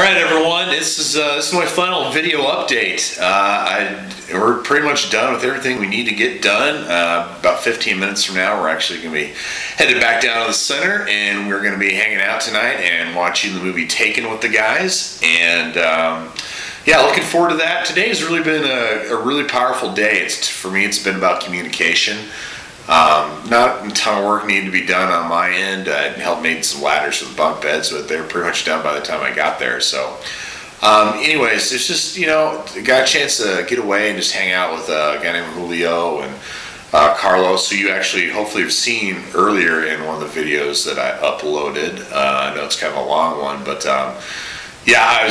right, everyone. This is my final video update. We're pretty much done with everything we need to get done. About 15 minutes from now, we're actually going to be headed back down to the center, and we're going to be hanging out tonight and watching the movie Taken with the guys. And yeah, looking forward to that. Today has really been a really powerful day. For me, it's been about communication. Not a ton of work needed to be done on my end. I helped make some ladders for the bunk beds, but they were pretty much done by the time I got there. So anyways, it's just, got a chance to get away and just hang out with a guy named Julio and Carlos, who you actually hopefully have seen earlier in one of the videos that I uploaded. I know it's kind of a long one, but yeah,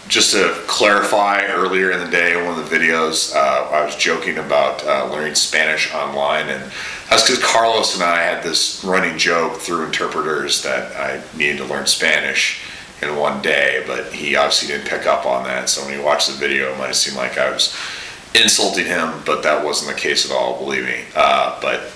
just to clarify, earlier in the day in one of the videos, I was joking about learning Spanish online, and that's because Carlos and I had this running joke through interpreters that I needed to learn Spanish in one day, but he obviously didn't pick up on that. So when he watched the video, it might have seemed like I was insulting him, but that wasn't the case at all, believe me. But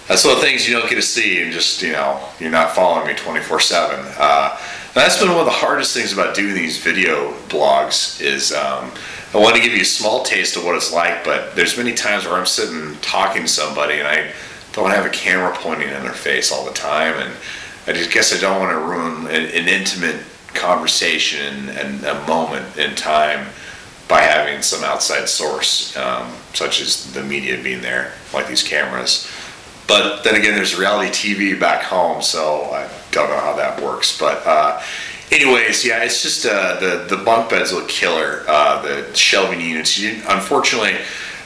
that's one of the things you don't get to see, and just, you're not following me 24/7. That's been one of the hardest things about doing these video blogs is I want to give you a small taste of what it's like, but there's many times where I'm sitting talking to somebody and I don't have a camera pointing in their face all the time, and I just guess I don't want to ruin an intimate conversation and a moment in time by having some outside source, such as the media being there, like these cameras. But then again, there's reality TV back home, so I don't know how that works. But anyways, yeah, it's just the bunk beds look killer. The shelving units, unfortunately,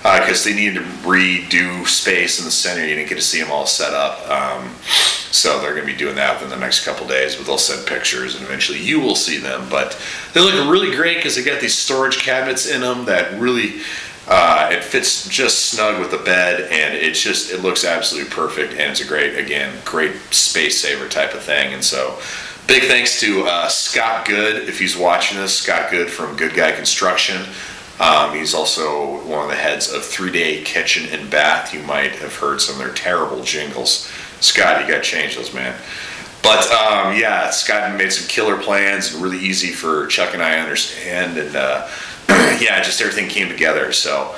because they needed to redo space in the center, you didn't get to see them all set up. So they're going to be doing that within the next couple days, but they'll send pictures and eventually you will see them. But they look really great because they got these storage cabinets in them that really... it fits just snug with the bed, and it looks absolutely perfect, and it's a great space saver type of thing. And so big thanks to Scott Good, if he's watching this. Scott Good from Good Guy Construction. He's also one of the heads of 3-Day Kitchen and Bath. You might have heard some of their terrible jingles. Scott, you got to change those, man. But yeah, Scott made some killer plans, and really easy for Chuck and I to understand, and yeah, just everything came together. So,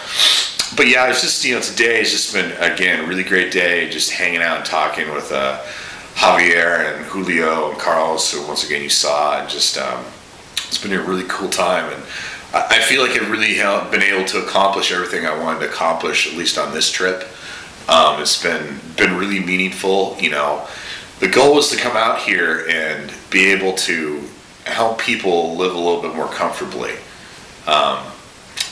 but yeah, it's just, today has just been, again, a really great day, just hanging out and talking with Javier and Julio and Carlos, who once again you saw, and just it's been a really cool time, and I feel like I've really been able to accomplish everything I wanted to accomplish, at least on this trip. It's been really meaningful. The goal was to come out here and be able to help people live a little bit more comfortably.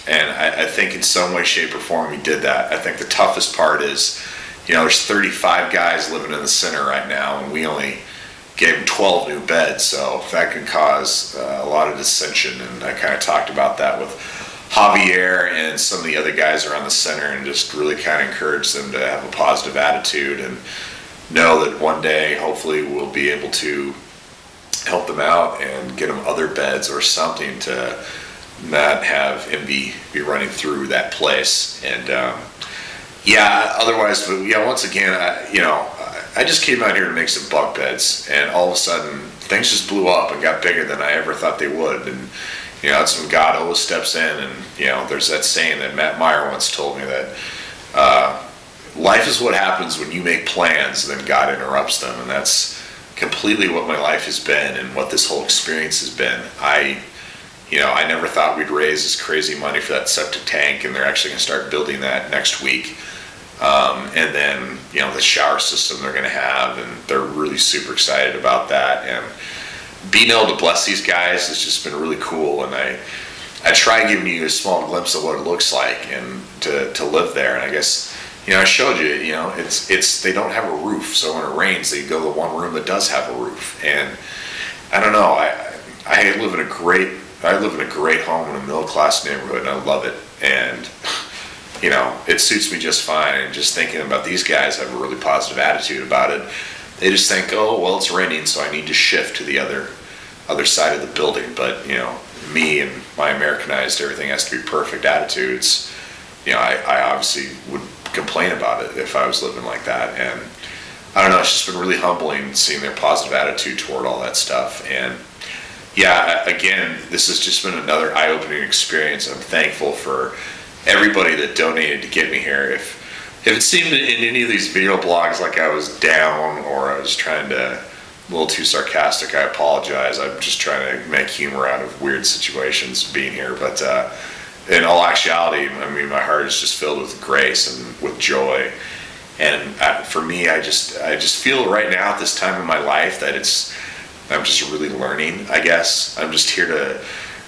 And I think in some way, shape, or form we did that. I think the toughest part is, there's 35 guys living in the center right now, and we only gave them 12 new beds, so that can cause a lot of dissension. And I kind of talked about that with Javier and some of the other guys around the center, and just really kind of encouraged them to have a positive attitude and know that one day, hopefully, we'll be able to help them out and get them other beds or something to not have him be running through that place. And yeah, otherwise, but yeah, once again, I just came out here to make some bunk beds, and all of a sudden things just blew up and got bigger than I ever thought they would. And that's when God always steps in. And there's that saying that Matt Meyer once told me that life is what happens when you make plans, then God interrupts them. And that's completely what my life has been, and what this whole experience has been. I never thought we'd raise this crazy money for that septic tank, and they're actually going to start building that next week. And then, the shower system they're going to have, and they're really super excited about that. And being able to bless these guys has just been really cool. And I try giving you a small glimpse of what it looks like and to live there. And I guess, I showed you, they don't have a roof. So when it rains, they go to the one room that does have a roof. And I don't know, I live in a great home in a middle-class neighborhood, and I love it. And it suits me just fine. And just thinking about these guys have a really positive attitude about it. They just think, oh, well, it's raining, so I need to shift to the other side of the building. But me and my Americanized, everything has to be perfect attitudes. I obviously would complain about it if I was living like that. And I don't know, it's just been really humbling seeing their positive attitude toward all that stuff. And yeah, again, this has just been another eye-opening experience. I'm thankful for everybody that donated to get me here. If it seemed in any of these video blogs like I was down or I was trying to, a little too sarcastic, I apologize. I'm just trying to make humor out of weird situations being here. But in all actuality, I mean, my heart is just filled with grace and with joy. And for me, I just feel right now at this time in my life that I'm just really learning, I guess. I'm just here to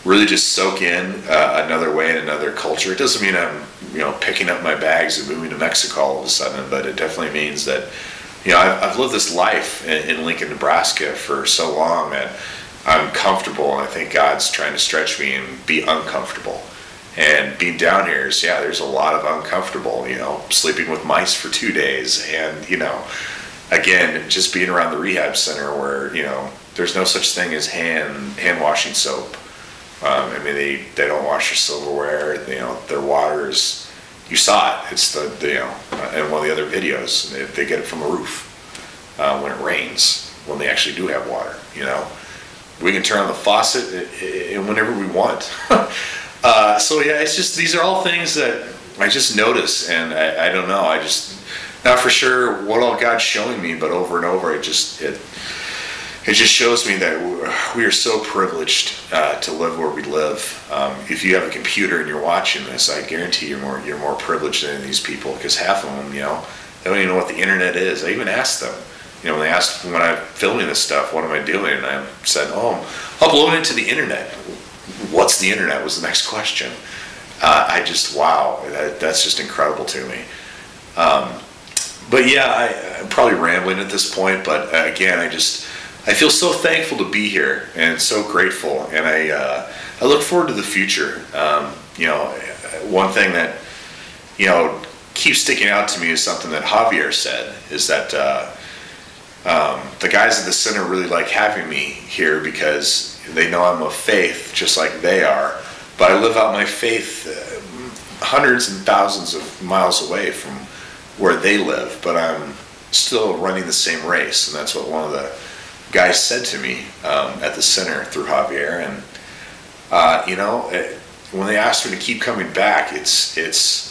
really just soak in another way and another culture. It doesn't mean I'm, picking up my bags and moving to Mexico all of a sudden, but it definitely means that, I've lived this life in Lincoln, Nebraska for so long that I'm comfortable, and I think God's trying to stretch me and be uncomfortable. And being down here is, there's a lot of uncomfortable, sleeping with mice for 2 days, and, again, just being around the rehab center where, there's no such thing as hand washing soap. I mean, they don't wash their silverware. Their water is, you saw it. It's in one of the other videos. They get it from a roof when it rains, when they actually do have water. We can turn on the faucet and whenever we want. So yeah, it's just, these are all things that I just notice, and I don't know. I just, not for sure what all God's showing me, but over and over, it just shows me that we are so privileged to live where we live. If you have a computer and you're watching this, I guarantee you're more privileged than these people, because half of them, they don't even know what the internet is. I even asked them, when they asked when I'm filming this stuff, what am I doing? And I said, I'm uploading it to the internet. What's the internet was the next question. Wow, that's just incredible to me. But yeah, I'm probably rambling at this point, but again, I feel so thankful to be here and so grateful, and I look forward to the future. One thing that keeps sticking out to me is something that Javier said, is that the guys at the center really like having me here because they know I'm of faith just like they are, but I live out my faith hundreds and thousands of miles away from where they live, but I'm still running the same race. And that's what one of the guys said to me at the center through Javier. And when they asked me to keep coming back, it's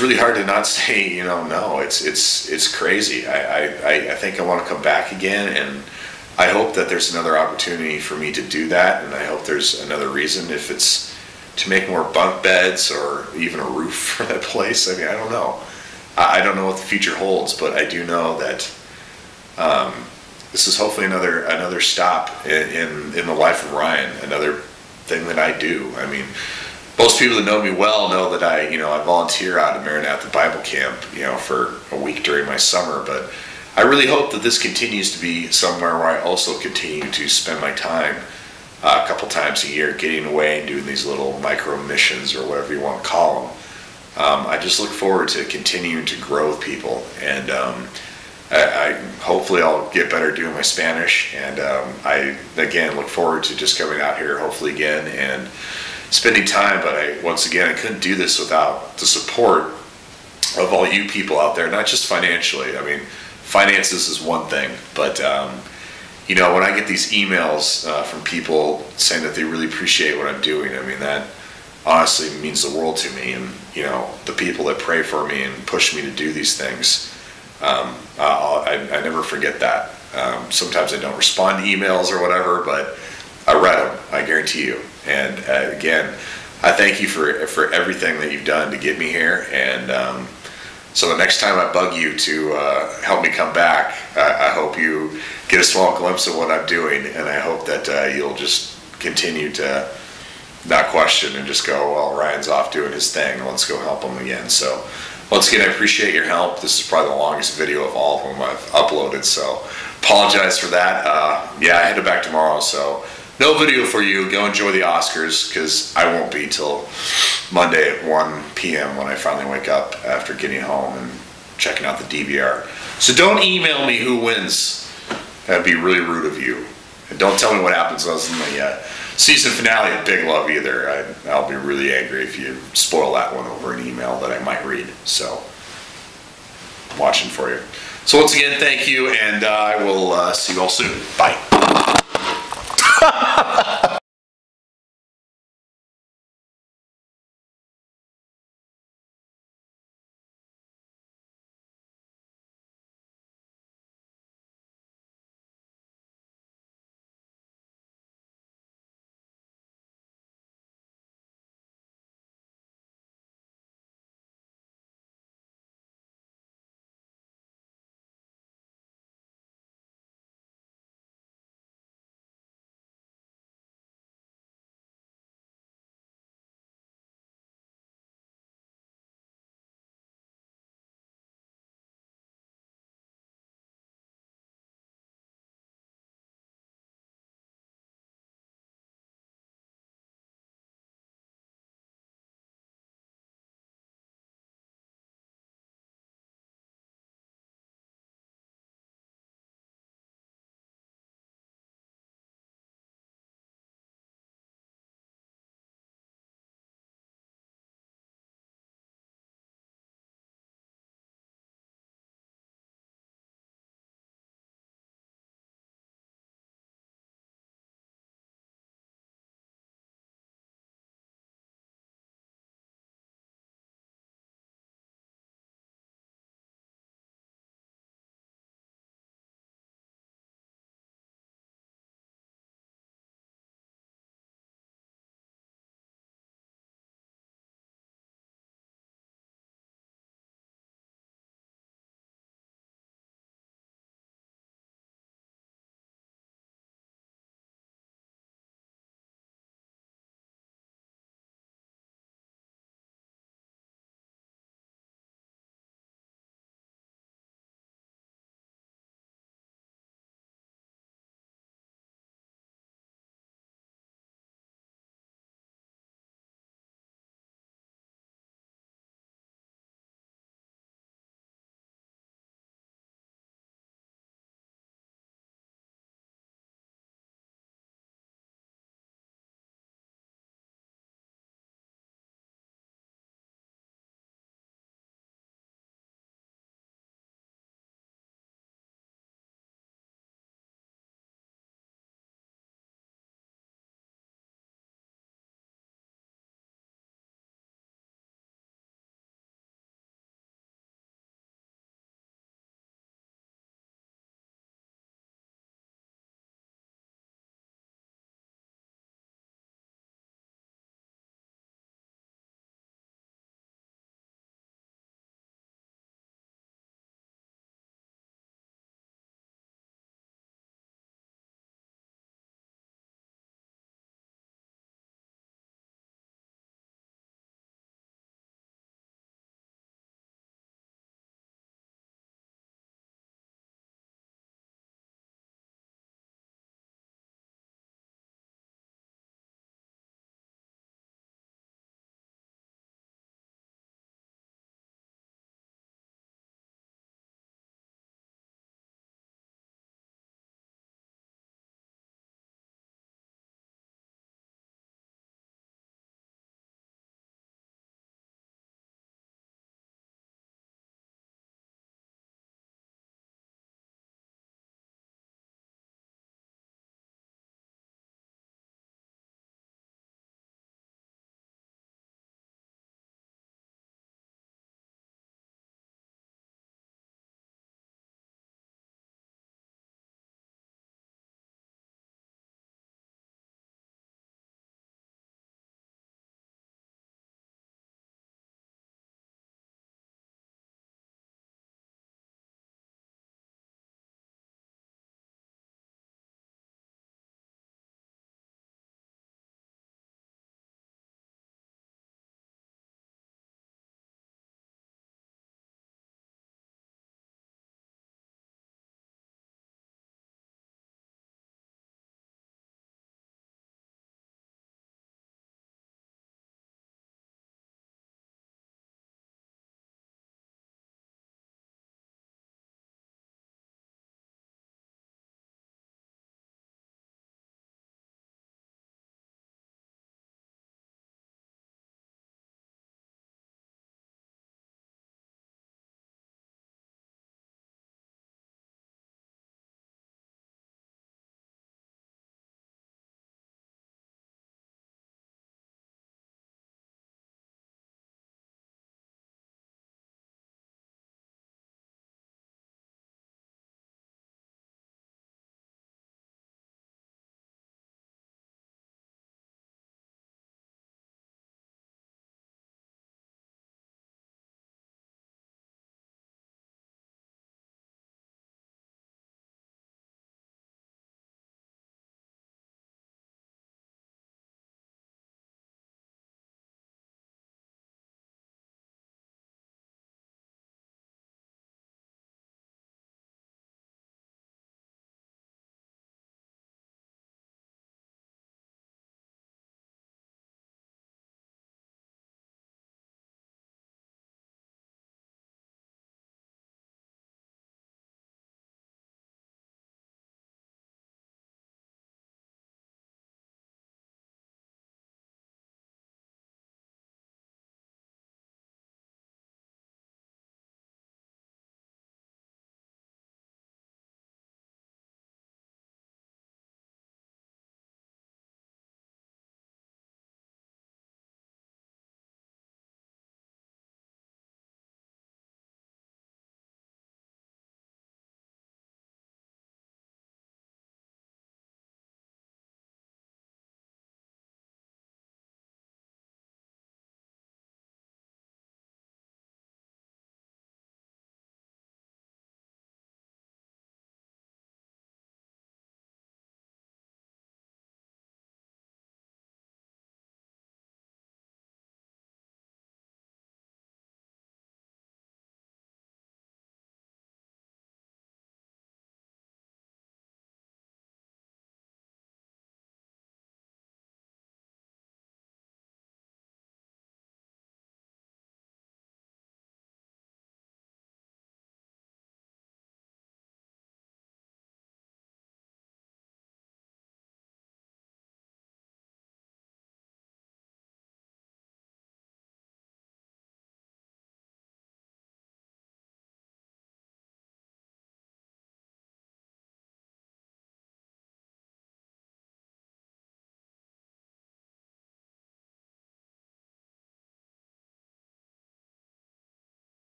really hard to not say no. It's crazy. I think I want to come back again, and I hope that there's another opportunity for me to do that, and I hope there's another reason, if it's to make more bunk beds or even a roof for that place. I mean, I don't know. I don't know what the future holds, but I do know that this is hopefully another stop in the life of Ryan, another thing that I do. I mean, most people that know me well know that I volunteer out at Maranatha Bible Camp, for a week during my summer, but I really hope that this continues to be somewhere where I also continue to spend my time a couple times a year getting away and doing these little micro missions, or whatever you want to call them. I just look forward to continuing to grow with people, and I hopefully I'll get better doing my Spanish, and I again look forward to just coming out here hopefully again and spending time. But once again, I couldn't do this without the support of all you people out there, not just financially. I mean, finances is one thing, but when I get these emails from people saying that they really appreciate what I'm doing, I mean, that honestly means the world to me. And the people that pray for me and push me to do these things, I never forget that. Sometimes I don't respond to emails or whatever, but I read them, I guarantee you. And again, I thank you for everything that you've done to get me here. And so the next time I bug you to help me come back, I hope you get a small glimpse of what I'm doing, and I hope that you'll just continue to not question and just go, well, Ryan's off doing his thing, let's go help him again. So once again, I appreciate your help. This is probably the longest video of all of them I've uploaded, so apologize for that. Yeah, I headed back tomorrow, so no video for you. Go enjoy the Oscars, because I won't be till Monday at 1 p.m. when I finally wake up after getting home and checking out the DVR. So don't email me who wins. That'd be really rude of you. And don't tell me what happens in the season finale of Big Love either. I'll be really angry if you spoil that one over an email that I might read. So, I'm watching for you. So once again, thank you, and I will see you all soon. Bye.